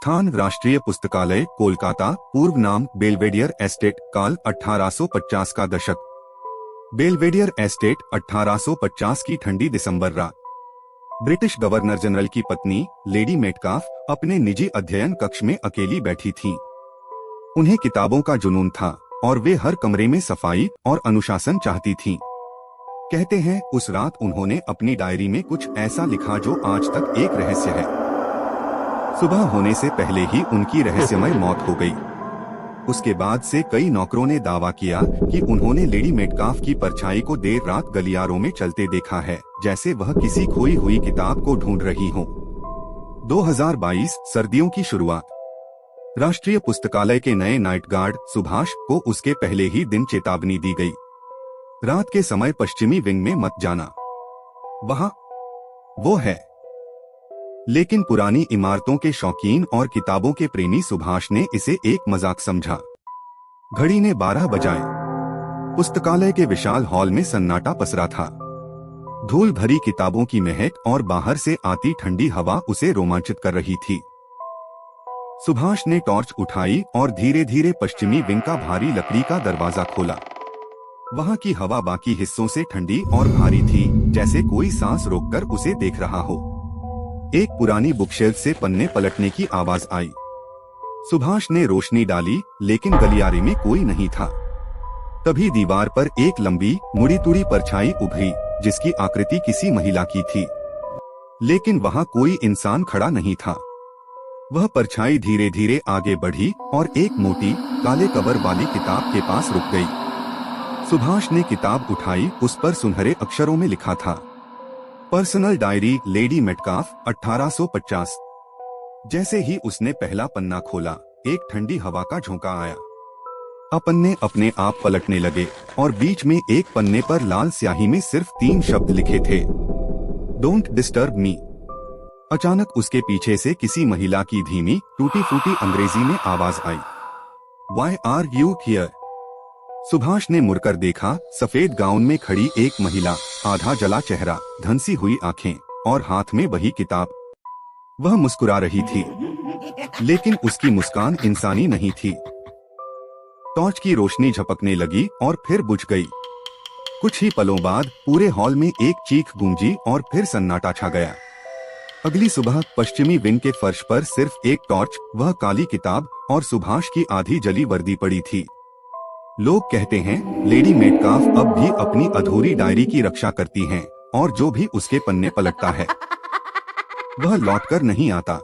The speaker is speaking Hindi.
स्थान राष्ट्रीय पुस्तकालय कोलकाता, पूर्व नाम बेलवेडियर एस्टेट, काल 1850 का दशक। बेलवेडियर एस्टेट 1850 की ठंडी दिसंबर रात। ब्रिटिश गवर्नर जनरल की पत्नी लेडी मेटकाफ अपने निजी अध्ययन कक्ष में अकेली बैठी थीं। उन्हें किताबों का जुनून था और वे हर कमरे में सफाई और अनुशासन चाहती थीं। कहते हैं उस रात उन्होंने अपनी डायरी में कुछ ऐसा लिखा जो आज तक एक रहस्य है। सुबह होने से पहले ही उनकी रहस्यमय मौत हो गई। उसके बाद से कई नौकरों ने दावा किया कि उन्होंने लेडी मेटकाफ की परछाई को देर रात गलियारों में चलते देखा है, जैसे वह किसी खोई हुई किताब को ढूंढ रही हो। 2022 सर्दियों की शुरुआत। राष्ट्रीय पुस्तकालय के नए नाइट गार्ड सुभाष को उसके पहले ही दिन चेतावनी दी गई। रात के समय पश्चिमी विंग में मत जाना, वहां वो है। लेकिन पुरानी इमारतों के शौकीन और किताबों के प्रेमी सुभाष ने इसे एक मजाक समझा। घड़ी ने 12 बजाए। पुस्तकालय के विशाल हॉल में सन्नाटा पसरा था। धूल भरी किताबों की महक और बाहर से आती ठंडी हवा उसे रोमांचित कर रही थी। सुभाष ने टॉर्च उठाई और धीरे धीरे पश्चिमी विंग का भारी लकड़ी का दरवाजा खोला। वहां की हवा बाकी हिस्सों से ठंडी और भारी थी, जैसे कोई सांस रोककर उसे देख रहा हो। एक पुरानी बुकशेल्फ से पन्ने पलटने की आवाज आई। सुभाष ने रोशनी डाली, लेकिन गलियारे में कोई नहीं था। तभी दीवार पर एक लंबी मुड़ी तुड़ी परछाई उभरी, जिसकी आकृति किसी महिला की थी, लेकिन वहां कोई इंसान खड़ा नहीं था। वह परछाई धीरे धीरे आगे बढ़ी और एक मोटी काले कवर वाली किताब के पास रुक गई। सुभाष ने किताब उठाई। उस पर सुनहरे अक्षरों में लिखा था, पर्सनल डायरी लेडी मेटकाफ 1850। जैसे ही उसने पहला पन्ना खोला, एक ठंडी हवा का झोंका आया। पन्ने अपने आप पलटने लगे और बीच में एक पन्ने पर लाल स्याही में सिर्फ 3 शब्द लिखे थे, डोंट डिस्टर्ब मी। अचानक उसके पीछे से किसी महिला की धीमी टूटी फूटी अंग्रेजी में आवाज आई, why are you here. Subhash ने मुड़कर देखा। सफेद गाउन में खड़ी एक महिला, आधा जला चेहरा, धंसी हुई आंखें और हाथ में वही किताब। वह मुस्कुरा रही थी, लेकिन उसकी मुस्कान इंसानी नहीं थी। टॉर्च की रोशनी झपकने लगी और फिर बुझ गई। कुछ ही पलों बाद पूरे हॉल में एक चीख गूंजी और फिर सन्नाटा छा गया। अगली सुबह पश्चिमी विंग के फर्श पर सिर्फ एक टॉर्च, वह काली किताब और सुभाष की आधी जली वर्दी पड़ी थी। लोग कहते हैं लेडी मेटकाफ अब भी अपनी अधूरी डायरी की रक्षा करती हैं और जो भी उसके पन्ने पलटता है वह लौटकर नहीं आता।